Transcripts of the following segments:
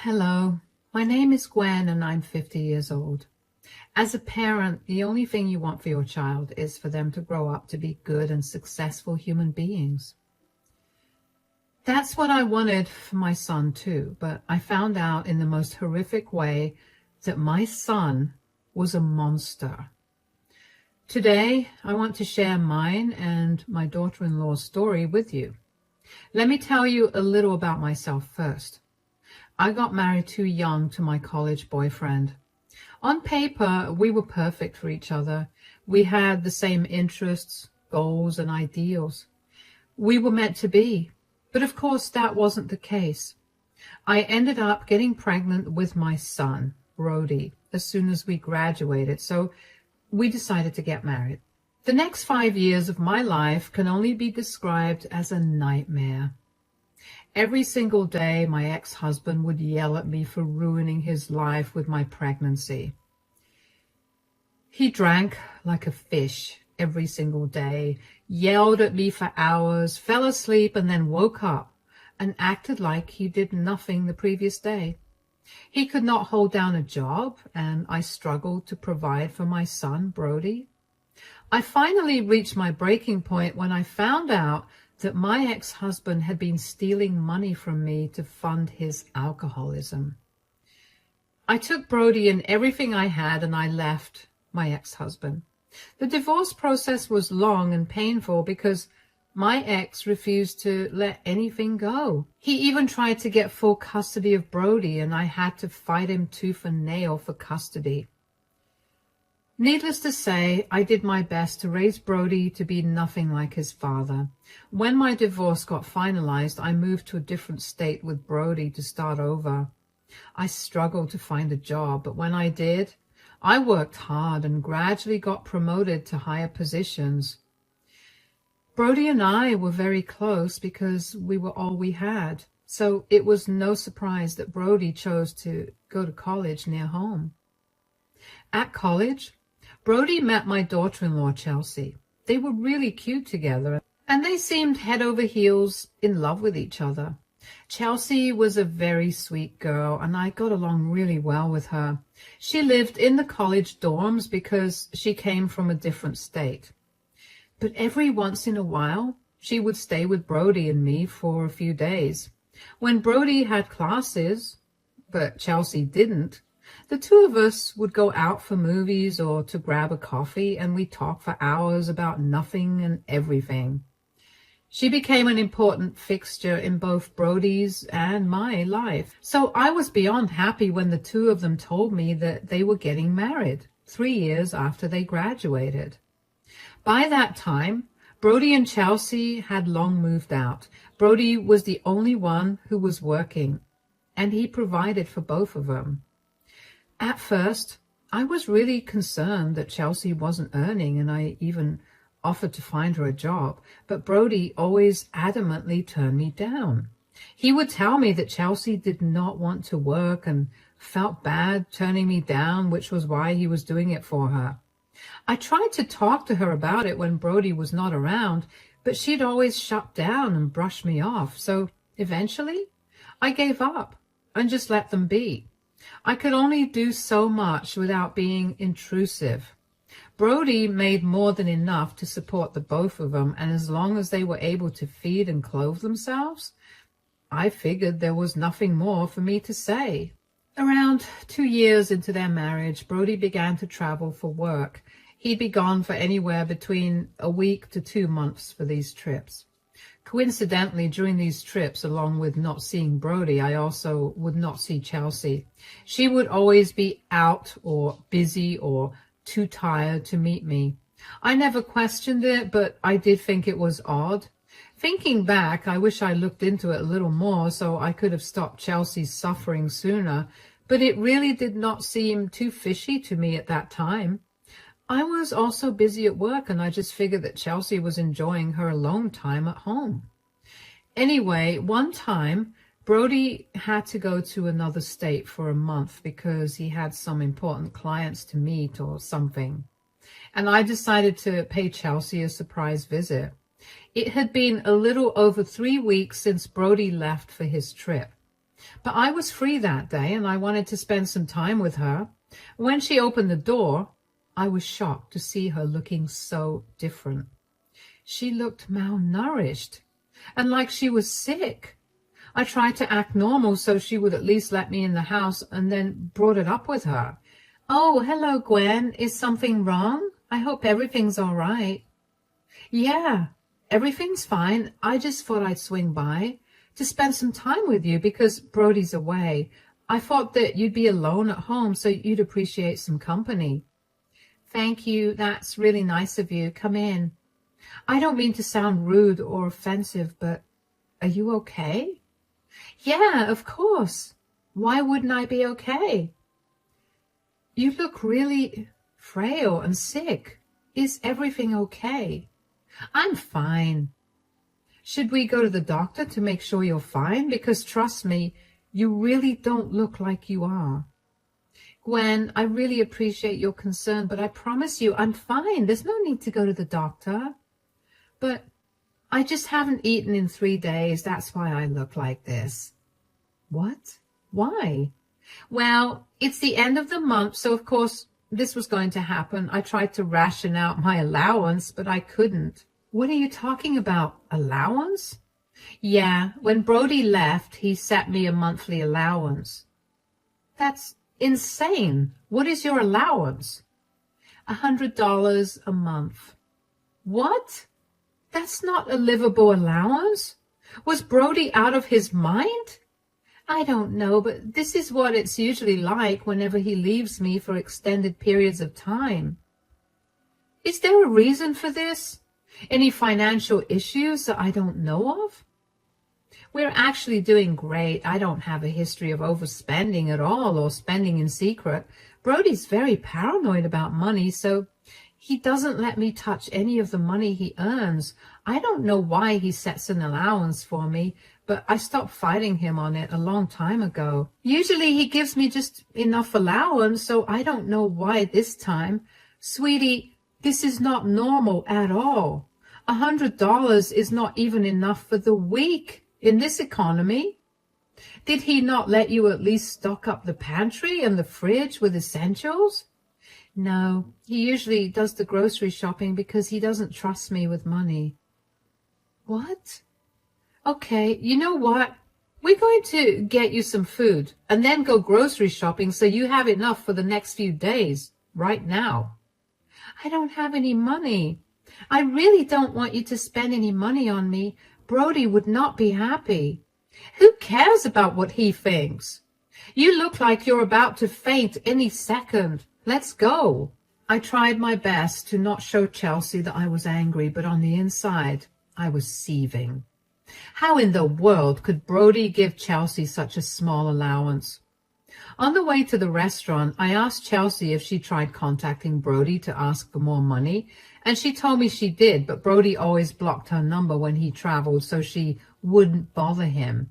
Hello, my name is Gwen and I'm 50 years old. As a parent, the only thing you want for your child is for them to grow up to be good and successful human beings. That's what I wanted for my son too, but I found out in the most horrific way that my son was a monster. Today, I want to share mine and my daughter-in-law's story with you. Let me tell you a little about myself first. I got married too young to my college boyfriend. On paper, we were perfect for each other. We had the same interests, goals, and ideals. We were meant to be, but of course that wasn't the case. I ended up getting pregnant with my son, Brody, as soon as we graduated, so we decided to get married. The next 5 years of my life can only be described as a nightmare. Every single day, my ex-husband would yell at me for ruining his life with my pregnancy. He drank like a fish every single day, yelled at me for hours, fell asleep, and then woke up and acted like he did nothing the previous day. He could not hold down a job, and I struggled to provide for my son, Brody. I finally reached my breaking point when I found out that my ex-husband had been stealing money from me to fund his alcoholism. I took Brody and everything I had and I left my ex-husband. The divorce process was long and painful because my ex refused to let anything go. He even tried to get full custody of Brody, and I had to fight him tooth and nail for custody. Needless to say, I did my best to raise Brody to be nothing like his father. When my divorce got finalized, I moved to a different state with Brody to start over. I struggled to find a job, but when I did, I worked hard and gradually got promoted to higher positions. Brody and I were very close because we were all we had, so it was no surprise that Brody chose to go to college near home. At college, Brody met my daughter-in-law, Chelsea. They were really cute together, and they seemed head over heels in love with each other. Chelsea was a very sweet girl, and I got along really well with her. She lived in the college dorms because she came from a different state. But every once in a while, she would stay with Brody and me for a few days. When Brody had classes, but Chelsea didn't, the two of us would go out for movies or to grab a coffee, and we'd talk for hours about nothing and everything. She became an important fixture in both Brody's and my life. So I was beyond happy when the two of them told me that they were getting married 3 years after they graduated. By that time, Brody and Chelsea had long moved out. Brody was the only one who was working, and he provided for both of them. At first, I was really concerned that Chelsea wasn't earning, and I even offered to find her a job, but Brody always adamantly turned me down. He would tell me that Chelsea did not want to work and felt bad turning me down, which was why he was doing it for her. I tried to talk to her about it when Brody was not around, but she'd always shut down and brush me off, so eventually I gave up and just let them be. I could only do so much without being intrusive. Brody made more than enough to support the both of them, and as long as they were able to feed and clothe themselves, I figured there was nothing more for me to say. Around 2 years into their marriage, Brody began to travel for work. He'd be gone for anywhere between a week to 2 months for these trips. Coincidentally, during these trips, along with not seeing Brody, I also would not see Chelsea. She would always be out or busy or too tired to meet me. I never questioned it, but I did think it was odd. Thinking back, I wish I looked into it a little more so I could have stopped Chelsea's suffering sooner, but it really did not seem too fishy to me at that time. I was also busy at work, and I just figured that Chelsea was enjoying her alone time at home. Anyway, one time, Brody had to go to another state for a month because he had some important clients to meet or something. And I decided to pay Chelsea a surprise visit. It had been a little over 3 weeks since Brody left for his trip. But I was free that day and I wanted to spend some time with her. When she opened the door, I was shocked to see her looking so different. She looked malnourished and like she was sick. I tried to act normal so she would at least let me in the house and then brought it up with her. "Oh, hello, Gwen. Is something wrong? I hope everything's all right." "Yeah, everything's fine. I just thought I'd swing by to spend some time with you because Brody's away. I thought that you'd be alone at home, so you'd appreciate some company." "Thank you. That's really nice of you. Come in. I don't mean to sound rude or offensive, but are you okay?" "Yeah, of course. Why wouldn't I be okay?" "You look really frail and sick. Is everything okay?" "I'm fine." "Should we go to the doctor to make sure you're fine? Because trust me, you really don't look like you are." "Gwen, I really appreciate your concern, but I promise you I'm fine. There's no need to go to the doctor." "But I just haven't eaten in 3 days. That's why I look like this." "What? Why?" "Well, it's the end of the month, so of course this was going to happen. I tried to ration out my allowance, but I couldn't." "What are you talking about? Allowance?" "Yeah, when Brody left, he set me a monthly allowance." "That's insane. What is your allowance?" $100 a month." "What? That's not a livable allowance. Was Brody out of his mind?" "I don't know, but this is what it's usually like whenever he leaves me for extended periods of time." "Is there a reason for this? Any financial issues that I don't know of?" "We're actually doing great. I don't have a history of overspending at all or spending in secret. Brody's very paranoid about money, so he doesn't let me touch any of the money he earns. I don't know why he sets an allowance for me, but I stopped fighting him on it a long time ago. Usually he gives me just enough allowance, so I don't know why this time. Sweetie, this is not normal at all. $100 is not even enough for the week in this economy. Did he not let you at least stock up the pantry and the fridge with essentials?" "No, he usually does the grocery shopping because he doesn't trust me with money." "What? Okay, you know what? We're going to get you some food and then go grocery shopping so you have enough for the next few days, right now." "I don't have any money. I really don't want you to spend any money on me. Brody would not be happy." "Who cares about what he thinks? You look like you're about to faint any second. Let's go." I tried my best to not show Chelsea that I was angry, but on the inside, I was seething. How in the world could Brody give Chelsea such a small allowance? On the way to the restaurant, I asked Chelsea if she tried contacting Brody to ask for more money, and she told me she did, but Brody always blocked her number when he traveled so she wouldn't bother him.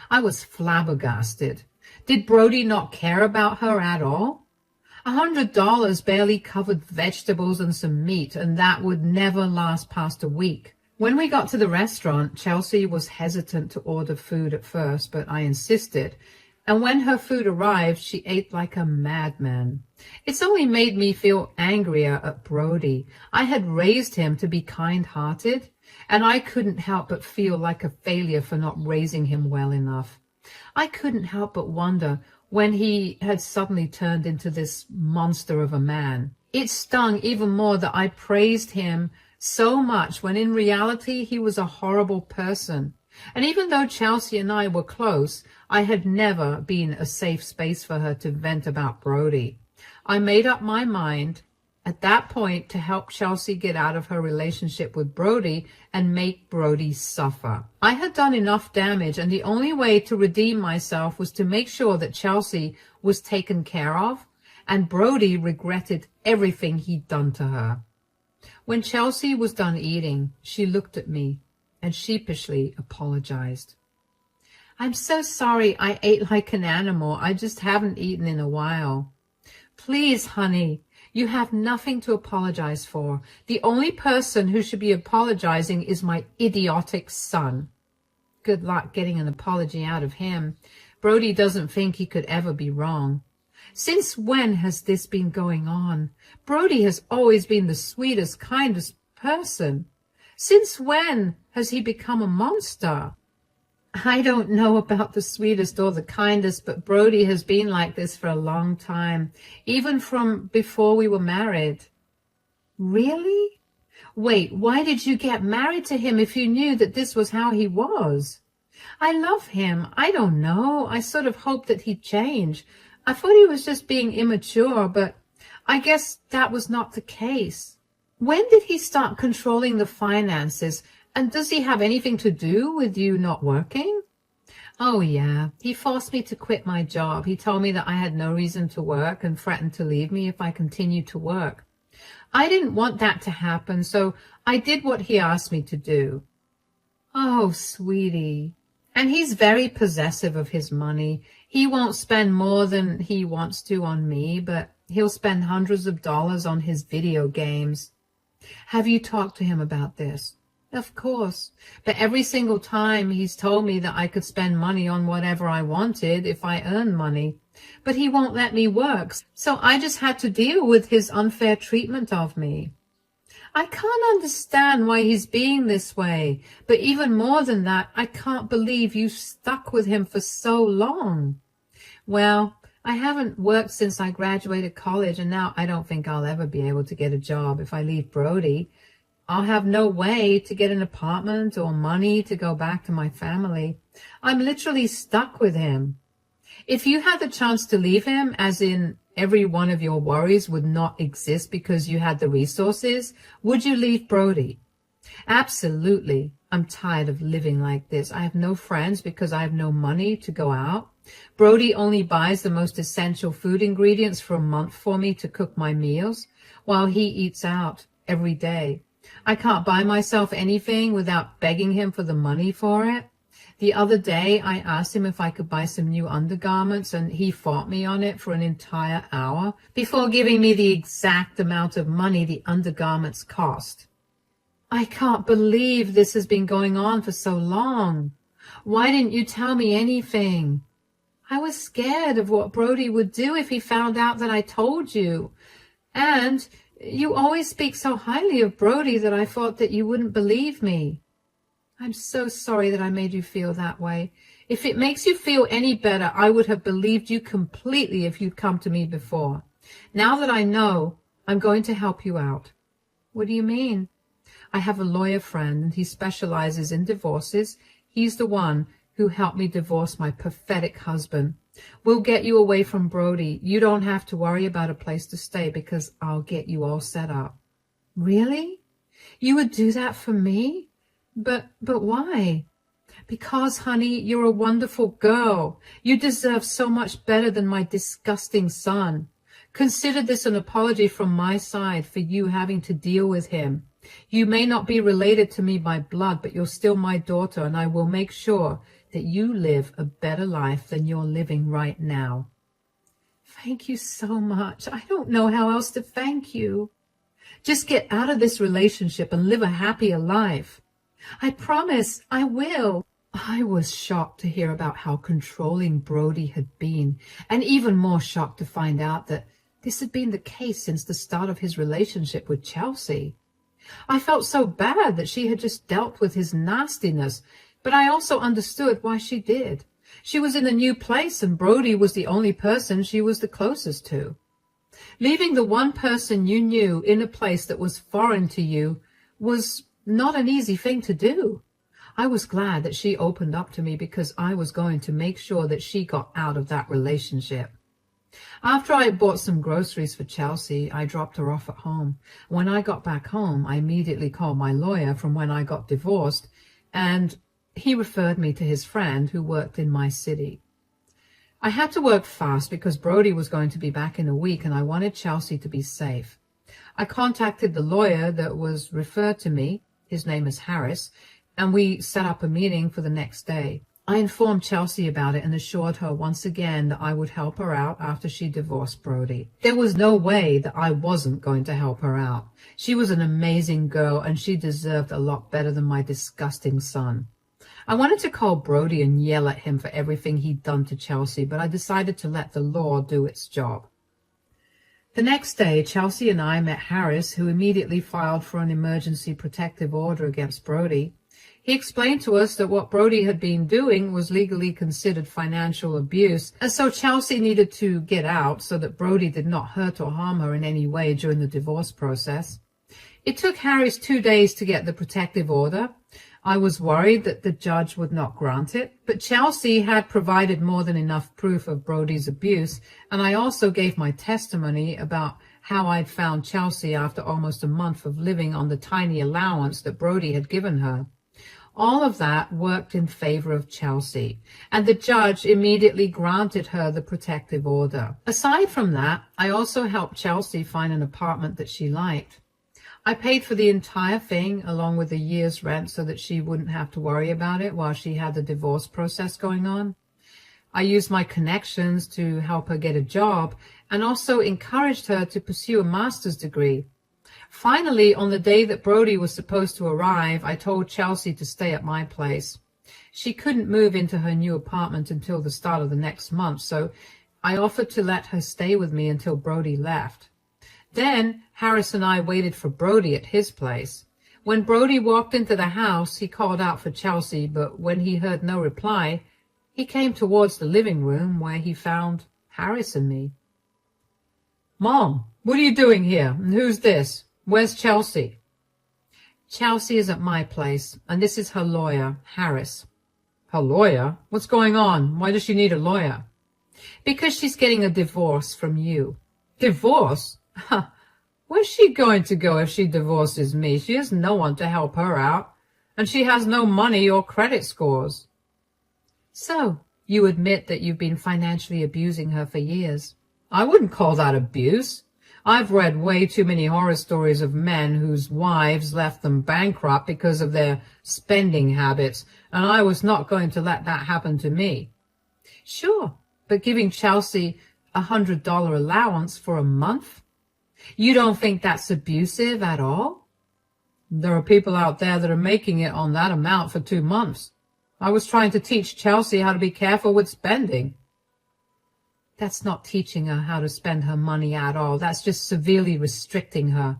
I was flabbergasted. Did Brody not care about her at all? $100 barely covered vegetables and some meat, and that would never last past a week. When we got to the restaurant, Chelsea was hesitant to order food at first, but I insisted, and when her food arrived, she ate like a madman. It's only made me feel angrier at Brody. I had raised him to be kind-hearted, and I couldn't help but feel like a failure for not raising him well enough. I couldn't help but wonder when he had suddenly turned into this monster of a man. It stung even more that I praised him so much when in reality he was a horrible person. And even though Chelsea and I were close, I had never been a safe space for her to vent about Brody. I made up my mind at that point to help Chelsea get out of her relationship with Brody and make Brody suffer. I had done enough damage, and the only way to redeem myself was to make sure that Chelsea was taken care of, and Brody regretted everything he'd done to her. When Chelsea was done eating, she looked at me and sheepishly apologized. "I'm so sorry I ate like an animal. I just haven't eaten in a while." "Please, honey, you have nothing to apologize for. The only person who should be apologizing is my idiotic son." Good luck getting an apology out of him. Brody doesn't think he could ever be wrong. Since when has this been going on? Brody has always been the sweetest, kindest person. Since when has he become a monster? I don't know about the sweetest or the kindest, but Brody has been like this for a long time, even from before we were married. Really? Wait, why did you get married to him if you knew that this was how he was? I love him. I don't know. I sort of hoped that he'd change. I thought he was just being immature, but I guess that was not the case. When did he start controlling the finances? And does he have anything to do with you not working? Oh, yeah. He forced me to quit my job. He told me that I had no reason to work and threatened to leave me if I continued to work. I didn't want that to happen, so I did what he asked me to do. Oh, sweetie. And he's very possessive of his money. He won't spend more than he wants to on me, but he'll spend hundreds of dollars on his video games. Have you talked to him about this? Of course. But every single time he's told me that I could spend money on whatever I wanted if I earned money. But he won't let me work, so I just had to deal with his unfair treatment of me. I can't understand why he's being this way, but even more than that, I can't believe you stuck with him for so long. Well, I haven't worked since I graduated college, and now I don't think I'll ever be able to get a job if I leave Brody. I'll have no way to get an apartment or money to go back to my family. I'm literally stuck with him. If you had the chance to leave him, as in every one of your worries would not exist because you had the resources, would you leave Brody? Absolutely. I'm tired of living like this. I have no friends because I have no money to go out. Brody only buys the most essential food ingredients for a month for me to cook my meals, while he eats out every day. I can't buy myself anything without begging him for the money for it. The other day, I asked him if I could buy some new undergarments, and he fought me on it for an entire hour before giving me the exact amount of money the undergarments cost. I can't believe this has been going on for so long. Why didn't you tell me anything? I was scared of what Brody would do if he found out that I told you. And you always speak so highly of Brody that I thought that you wouldn't believe me. I'm so sorry that I made you feel that way. If it makes you feel any better, I would have believed you completely if you'd come to me before. Now that I know, I'm going to help you out. What do you mean? I have a lawyer friend, and he specializes in divorces. He's the one who helped me divorce my pathetic husband. We'll get you away from Brody. You don't have to worry about a place to stay because I'll get you all set up. Really? You would do that for me? But why? Because, honey, you're a wonderful girl. You deserve so much better than my disgusting son. Consider this an apology from my side for you having to deal with him. You may not be related to me by blood, but you're still my daughter, and I will make sure that you live a better life than you're living right now. Thank you so much. I don't know how else to thank you. Just get out of this relationship and live a happier life. I promise I will. I was shocked to hear about how controlling Brody had been, and even more shocked to find out that this had been the case since the start of his relationship with Chelsea. I felt so bad that she had just dealt with his nastiness, but I also understood why she did. She was in a new place, and Brody was the only person she was the closest to. Leaving the one person you knew in a place that was foreign to you was not an easy thing to do. I was glad that she opened up to me because I was going to make sure that she got out of that relationship. After I bought some groceries for Chelsea, I dropped her off at home. When I got back home, I immediately called my lawyer from when I got divorced, and he referred me to his friend who worked in my city. I had to work fast because Brody was going to be back in a week, and I wanted Chelsea to be safe. I contacted the lawyer that was referred to me. His name is Harris, and we set up a meeting for the next day. I informed Chelsea about it and assured her once again that I would help her out after she divorced Brody. There was no way that I wasn't going to help her out. She was an amazing girl, and she deserved a lot better than my disgusting son. I wanted to call Brody and yell at him for everything he'd done to Chelsea, but I decided to let the law do its job. The next day, Chelsea and I met Harris, who immediately filed for an emergency protective order against Brody. He explained to us that what Brody had been doing was legally considered financial abuse, and so Chelsea needed to get out so that Brody did not hurt or harm her in any way during the divorce process. It took Harris 2 days to get the protective order. I was worried that the judge would not grant it, but Chelsea had provided more than enough proof of Brody's abuse, and I also gave my testimony about how I'd found Chelsea after almost a month of living on the tiny allowance that Brody had given her. All of that worked in favor of Chelsea, and the judge immediately granted her the protective order. Aside from that, I also helped Chelsea find an apartment that she liked. I paid for the entire thing along with a year's rent so that she wouldn't have to worry about it while she had the divorce process going on. I used my connections to help her get a job and also encouraged her to pursue a master's degree. Finally, on the day that Brody was supposed to arrive, I told Chelsea to stay at my place. She couldn't move into her new apartment until the start of the next month, so I offered to let her stay with me until Brody left. Then Harris and I waited for Brody at his place. When Brody walked into the house, he called out for Chelsea, but when he heard no reply, he came towards the living room where he found Harris and me. "Mom, what are you doing here? And who's this? Where's Chelsea?" "Chelsea is at my place, and this is her lawyer, Harris." "Her lawyer? What's going on? Why does she need a lawyer?" "Because she's getting a divorce from you." "Divorce? Where's she going to go if she divorces me? She has no one to help her out, and she has no money or credit scores." "So, you admit that you've been financially abusing her for years?" "I wouldn't call that abuse. I've read way too many horror stories of men whose wives left them bankrupt because of their spending habits, and I was not going to let that happen to me." "Sure, but giving Chelsea $100 allowance for a month? You don't think that's abusive at all?" "There are people out there that are making it on that amount for 2 months. I was trying to teach Chelsea how to be careful with spending." "That's not teaching her how to spend her money at all. That's just severely restricting her.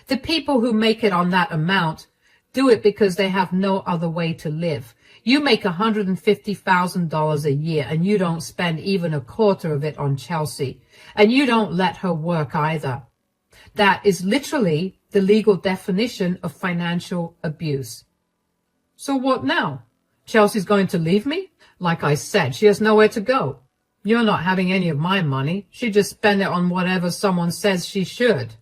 The people who make it on that amount do it because they have no other way to live. You make $150,000 a year, and you don't spend even a quarter of it on Chelsea, and you don't let her work either. That is literally the legal definition of financial abuse." "So what now? Chelsea's going to leave me? Like I said, she has nowhere to go. You're not having any of my money. She just spend it on whatever someone says she should."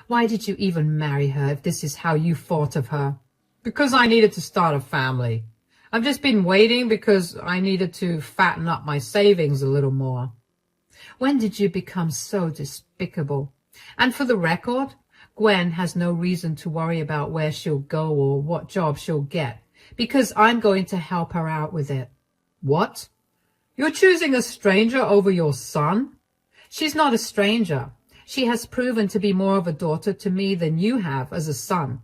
"Why did you even marry her if this is how you thought of her?" "Because I needed to start a family. I've just been waiting because I needed to fatten up my savings a little more." "When did you become so despicable? And for the record, Gwen has no reason to worry about where she'll go or what job she'll get, because I'm going to help her out with it." "What? You're choosing a stranger over your son?" "She's not a stranger. She has proven to be more of a daughter to me than you have as a son.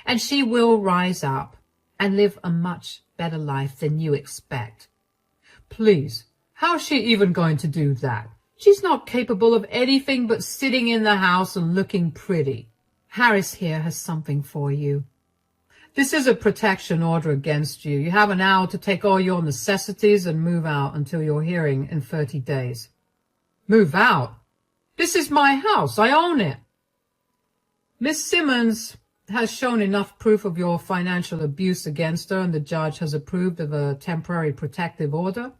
And she will rise up and live a much better life than you expect." "Please, how's she even going to do that? She's not capable of anything but sitting in the house and looking pretty." "Harris here has something for you." "This is a protection order against you. You have an hour to take all your necessities and move out until your hearing in 30 days. "Move out? This is my house. I own it." "Miss Simmons has shown enough proof of your financial abuse against her, and the judge has approved of a temporary protective order.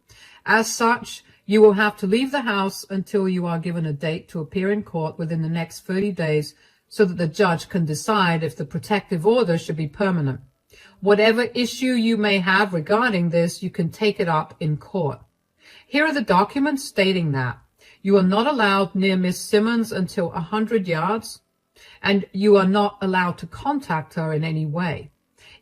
As such, you will have to leave the house until you are given a date to appear in court within the next 30 days so that the judge can decide if the protective order should be permanent. Whatever issue you may have regarding this, you can take it up in court. Here are the documents stating that. You are not allowed near Miss Simmons until 100 yards, and you are not allowed to contact her in any way.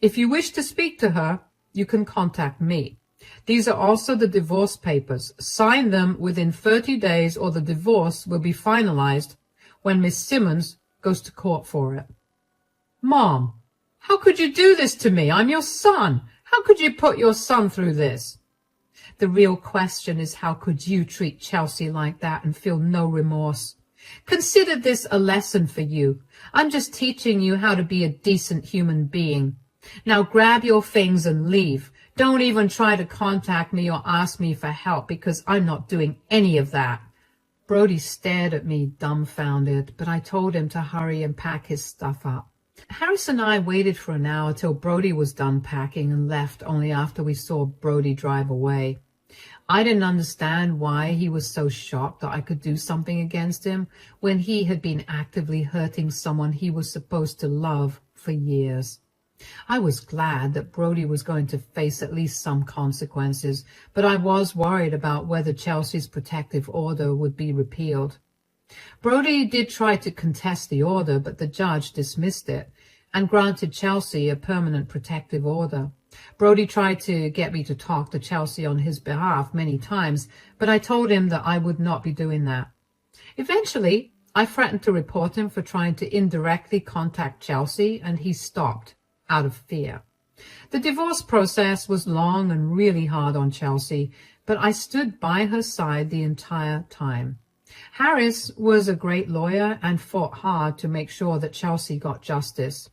If you wish to speak to her, you can contact me. These are also the divorce papers. Sign them within 30 days or the divorce will be finalized when Miss Simmons goes to court for it." "Mom, how could you do this to me? I'm your son. How could you put your son through this? The real question is, how could you treat Chelsea like that and feel no remorse? Consider this a lesson for you. I'm just teaching you how to be a decent human being. Now grab your things and leave. Don't even try to contact me or ask me for help, because I'm not doing any of that. Brody stared at me dumbfounded, but I told him to hurry and pack his stuff up. Harris and I waited for an hour till Brody was done packing and left only after we saw Brody drive away. I didn't understand why he was so shocked that I could do something against him when he had been actively hurting someone he was supposed to love for years. I was glad that Brody was going to face at least some consequences, but I was worried about whether Chelsea's protective order would be repealed. Brody did try to contest the order, but the judge dismissed it and granted Chelsea a permanent protective order. Brody tried to get me to talk to Chelsea on his behalf many times, but I told him that I would not be doing that. Eventually, I threatened to report him for trying to indirectly contact Chelsea, and he stopped, out of fear. The divorce process was long and really hard on Chelsea, but I stood by her side the entire time. Harris was a great lawyer and fought hard to make sure that Chelsea got justice.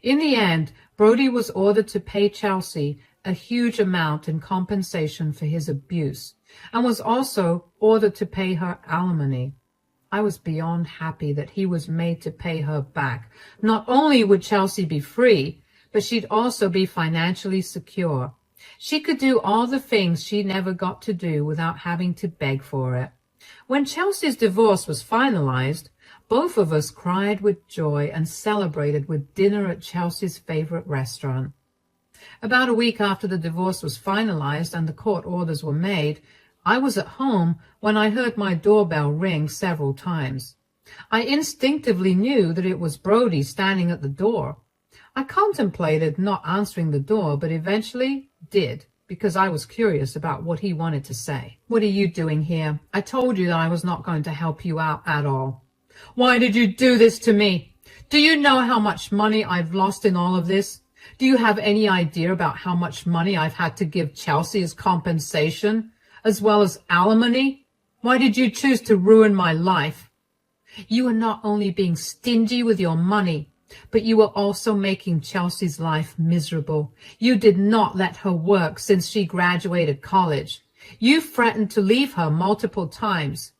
In the end, Brody was ordered to pay Chelsea a huge amount in compensation for his abuse, and was also ordered to pay her alimony. I was beyond happy that he was made to pay her back. Not only would Chelsea be free, but she'd also be financially secure. She could do all the things she never got to do without having to beg for it. When Chelsea's divorce was finalized, both of us cried with joy and celebrated with dinner at Chelsea's favorite restaurant. About a week after the divorce was finalized and the court orders were made, I was at home when I heard my doorbell ring several times. I instinctively knew that it was Brody standing at the door. I contemplated not answering the door, but eventually did, because I was curious about what he wanted to say. "What are you doing here? I told you that I was not going to help you out at all." "Why did you do this to me? Do you know how much money I've lost in all of this? Do you have any idea about how much money I've had to give Chelsea as compensation, as well as alimony? Why did you choose to ruin my life? You are not only being stingy with your money, but you are also making Chelsea's life miserable. You did not let her work since she graduated college. You threatened to leave her multiple times.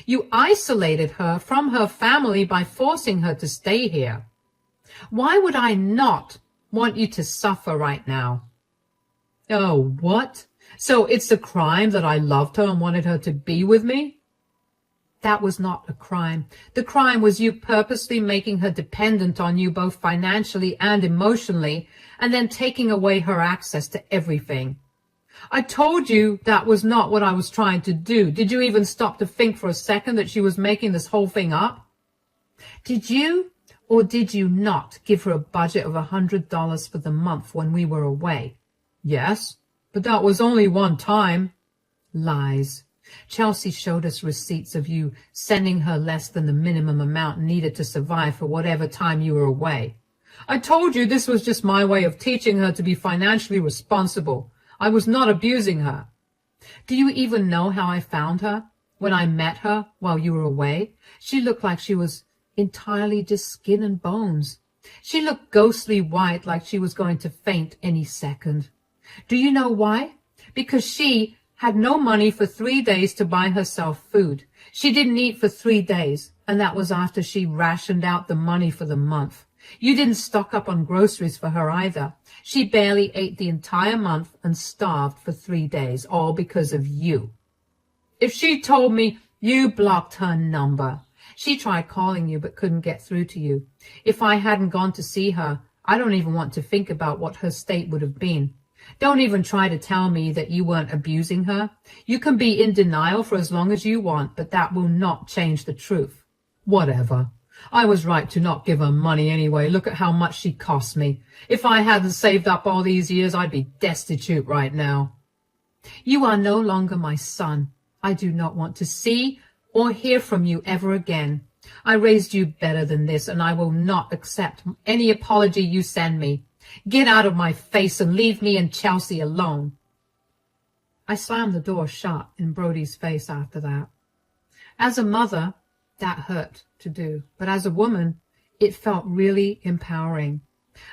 You isolated her from her family by forcing her to stay here. Why would I not want you to suffer right now?" "Oh, what? So it's a crime that I loved her and wanted her to be with me?" "That was not a crime. The crime was you purposely making her dependent on you both financially and emotionally, and then taking away her access to everything." "I told you that was not what I was trying to do. Did you even stop to think for a second that she was making this whole thing up? Did you or did you not give her a budget of $100 for the month when we were away?" "Yes, but that was only one time." "Lies. Chelsea showed us receipts of you sending her less than the minimum amount needed to survive for whatever time you were away." "I told you this was just my way of teaching her to be financially responsible. I was not abusing her." "Do you even know how I found her? When I met her while you were away, she looked like she was entirely just skin and bones. She looked ghostly white, like she was going to faint any second. Do you know why? Because she had no money for 3 days to buy herself food. She didn't eat for 3 days, and that was after she rationed out the money for the month. You didn't stock up on groceries for her either. She barely ate the entire month and starved for 3 days, all because of you. If she told me you blocked her number. She tried calling you but couldn't get through to you. If I hadn't gone to see her, I don't even want to think about what her state would have been. Don't even try to tell me that you weren't abusing her. You can be in denial for as long as you want, but that will not change the truth." "Whatever. I was right to not give her money anyway. Look at how much she cost me. If I hadn't saved up all these years, I'd be destitute right now." "You are no longer my son. I do not want to see or hear from you ever again. I raised you better than this, and I will not accept any apology you send me. Get out of my face and leave me and Chelsea alone. I slammed the door shut in Brody's face after that. As a mother, that hurt to do, but as a woman, it felt really empowering.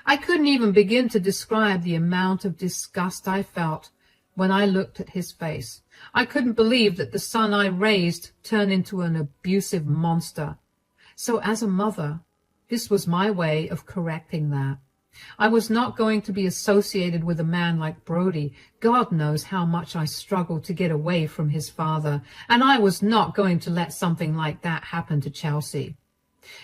I couldn't even begin to describe the amount of disgust I felt when I looked at his face. I couldn't believe that the son I raised turned into an abusive monster. So as a mother, this was my way of correcting that. I was not going to be associated with a man like Brody. God knows how much I struggled to get away from his father, and I was not going to let something like that happen to Chelsea.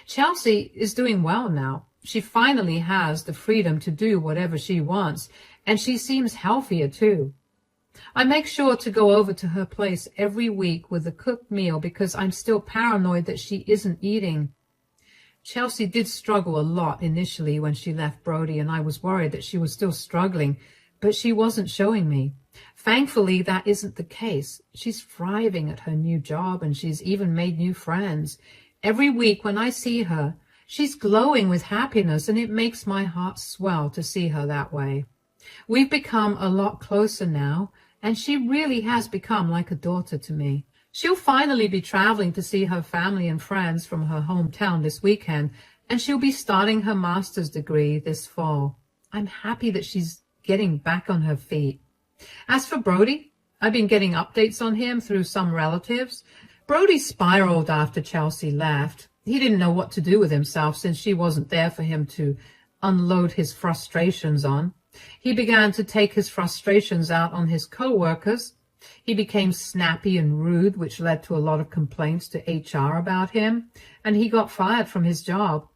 Chelsea is doing well now. She finally has the freedom to do whatever she wants, and she seems healthier too. I make sure to go over to her place every week with a cooked meal because I'm still paranoid that she isn't eating. Chelsea did struggle a lot initially when she left Brody, and I was worried that she was still struggling, but she wasn't showing me. Thankfully, that isn't the case. She's thriving at her new job, and she's even made new friends. Every week when I see her, she's glowing with happiness, and it makes my heart swell to see her that way. We've become a lot closer now, and she really has become like a daughter to me. She'll finally be traveling to see her family and friends from her hometown this weekend, and she'll be starting her master's degree this fall. I'm happy that she's getting back on her feet. As for Brody, I've been getting updates on him through some relatives. Brody spiraled after Chelsea left. He didn't know what to do with himself since she wasn't there for him to unload his frustrations on. He began to take his frustrations out on his co-workers. He became snappy and rude, which led to a lot of complaints to HR about him, and he got fired from his job.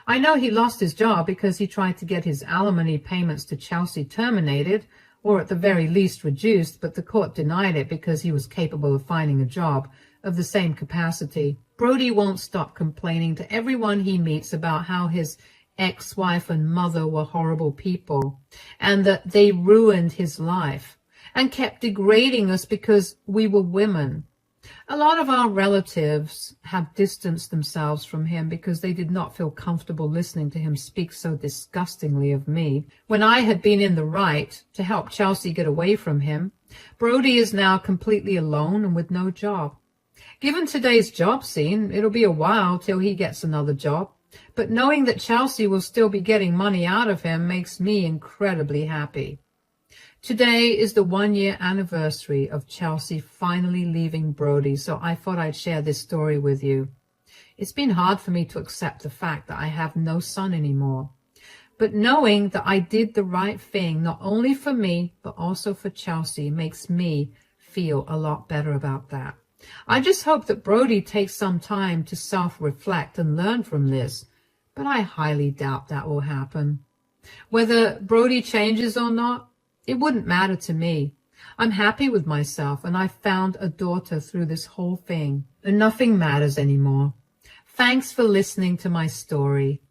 I know he lost his job because he tried to get his alimony payments to Chelsea terminated, or at the very least reduced, but the court denied it because he was capable of finding a job of the same capacity. Brody won't stop complaining to everyone he meets about how his ex-wife and mother were horrible people, and that they ruined his life and kept degrading us because we were women. A lot of our relatives have distanced themselves from him because they did not feel comfortable listening to him speak so disgustingly of me. When I had been in the right to help Chelsea get away from him, Brody is now completely alone and with no job. Given today's job scene, it'll be a while till he gets another job, but knowing that Chelsea will still be getting money out of him makes me incredibly happy. Today is the 1-year anniversary of Chelsea finally leaving Brody, so I thought I'd share this story with you. It's been hard for me to accept the fact that I have no son anymore, but knowing that I did the right thing, not only for me, but also for Chelsea, makes me feel a lot better about that. I just hope that Brody takes some time to self-reflect and learn from this, but I highly doubt that will happen. Whether Brody changes or not, it wouldn't matter to me. I'm happy with myself, and I found a daughter through this whole thing, and nothing matters anymore. Thanks for listening to my story.